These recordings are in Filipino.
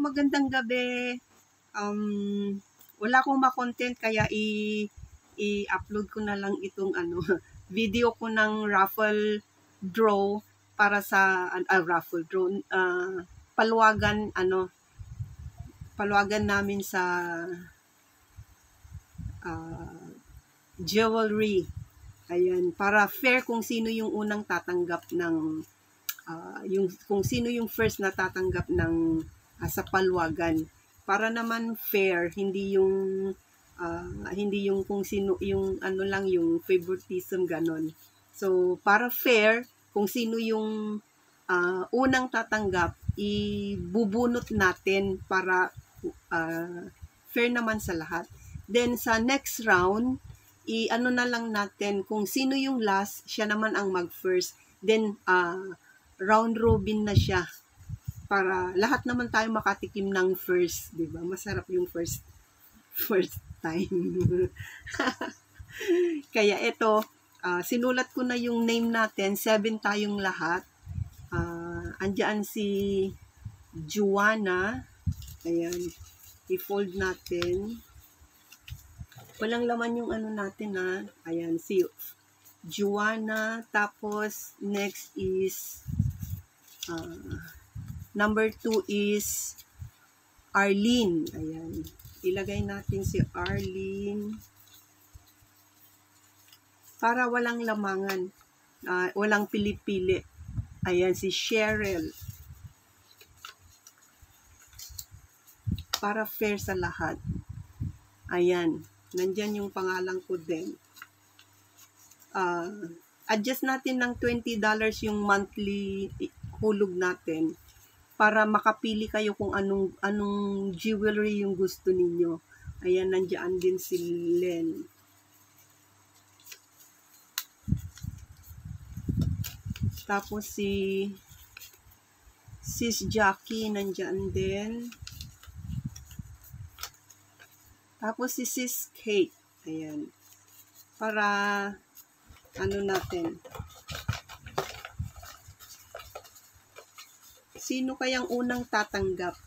magandang gabi. Wala akong ma-content kaya i-upload ko na lang itong video ko ng raffle draw para sa raffle draw, paluwagan namin sa jewelry. Ayan, para fair kung sino yung unang tatanggap ng kung sino yung first na tatanggap ng sa paluwagan, para naman fair, hindi yung kung sino yung lang yung favoritism ganon. So para fair, kung sino yung unang tatanggap, ibubunot natin para fair naman sa lahat. Then sa next round, na lang natin kung sino yung last, siya naman ang mag-first. Then round robin na siya para lahat naman tayo makatikim ng first, 'di ba? Masarap yung first time. Kaya ito, sinulat ko na yung name natin, 7 tayong lahat. Andiyan si Juana. Ayan, i-fold natin. Walang laman yung natin Ayan, si Juana. Tapos next is number 2 is Arlene. Ayan, ilagay natin si Arlene para walang lamangan, walang pili-pili. Ayan, si Cheryl, para fair sa lahat. Ayan, nandyan yung pangalan ko din. Adjust natin ng $20 yung monthly hulog natin para makapili kayo kung anong jewelry yung gusto ninyo. Ayan, nandiyan din si Len. Tapos si Sis Jackie nandiyan din. Tapos si Sis Kate. Ayan. Para natin. Sino kayang unang tatanggap?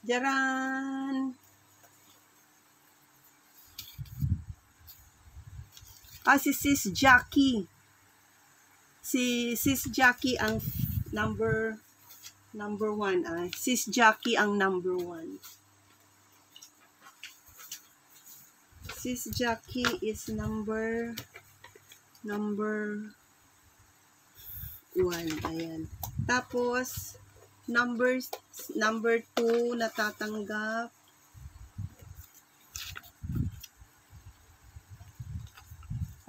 Jaran! Si Sis Jackie. Si Sis Jackie ang number 1. Sis Jackie ang number 1. Sis Jackie is number 1. Ayan. Tapos number 2 natatanggap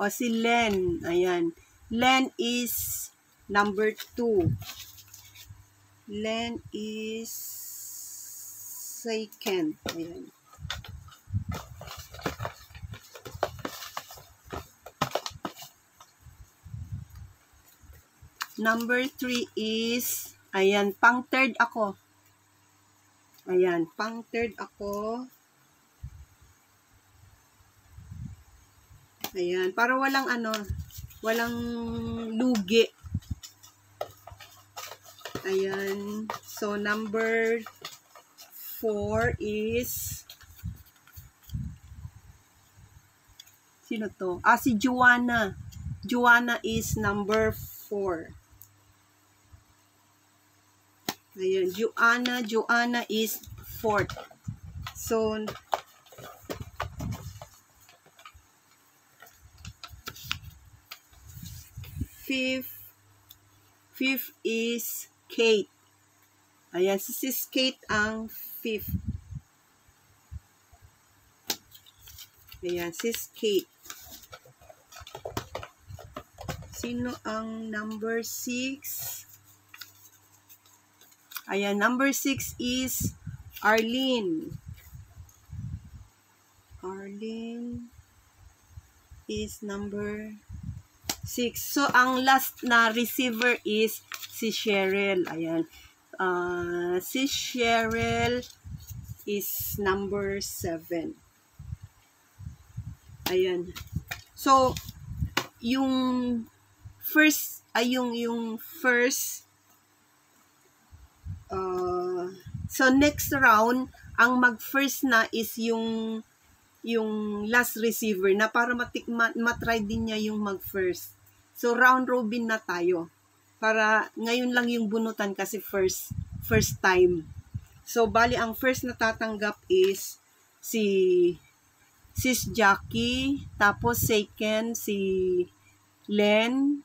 si Len. Ayan. Len is number 2. Len is second. Ayan. Number 3 is, ayan, pang third ako. Ayan, pang third ako. Ayan, para walang walang lugi. Ayan, so number 4 is, sino to? Si Juana. Juana is number 4. Ayan, Juana is 4th. So, fifth is Kate. Ayan, si Sis Kate ang 5th. Ayan, Sis Kate. Sino ang number 6? Ayan, number 6 is Arlene. Arlene is number 6. So, ang last na receiver is si Cheryl. Ayan. Si Cheryl is number 7. Ayan. So, yung first So next round, ang mag-first na is yung last receiver na para matry din niya yung mag-first. So round robin na tayo. Para ngayon lang yung bunutan kasi first time. So bali ang first na tatanggap is si Sis Jackie, tapos second si Len,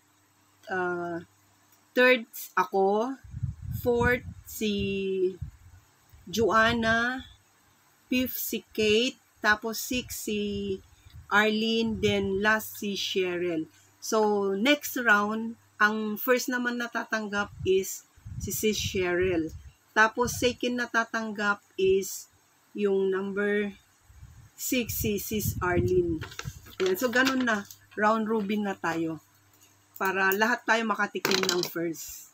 third ako, fourth si Joanna, fifth si Kate, tapos sixth si Arlene, then last si Cheryl. So next round, ang first naman natatanggap is si Sis Cheryl. Tapos second natatanggap is yung number 6 si Sis Arlene. Ayan, so ganun na, round robin na tayo para lahat tayo makatikim ng first.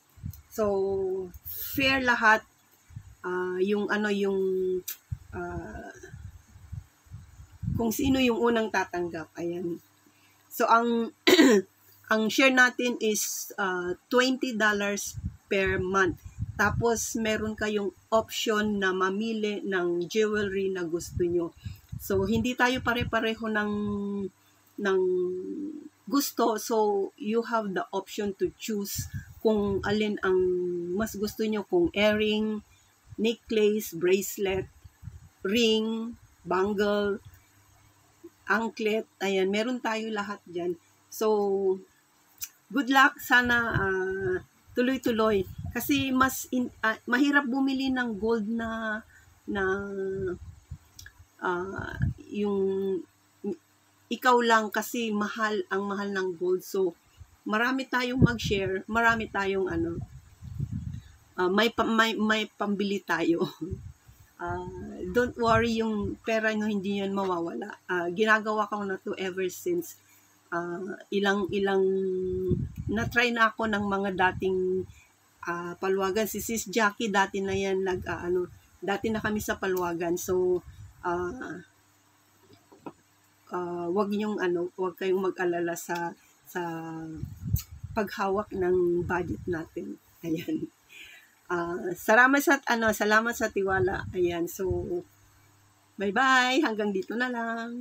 So fair lahat, kung sino yung unang tatanggap. Ayan. So ang ang share natin is $20 per month. Tapos meron kayong option na mamili ng jewelry na gusto nyo. So hindi tayo pare-pareho ng gusto. So you have the option to choose kung alin ang mas gusto nyo, kung earring, necklace, bracelet, ring, bangle, anklet. Ayan, meron tayo lahat dyan. So good luck, sana tuloy-tuloy kasi mahirap bumili ng gold na yung ikaw lang kasi ang mahal ng gold. So marami tayong mag-share, marami tayong may pambili tayo. Don't worry, yung pera nyo hindi yan mawawala. Ginagawa ko na to ever since ilang na-try na ako ng mga dating palwagan. Si Sis Jackie dati na yan dati na kami sa palwagan. So wag kayong mag-alala sa paghawak ng budget natin. Ayan. Salamat sa tiwala. Ayan. So bye-bye. Hanggang dito na lang.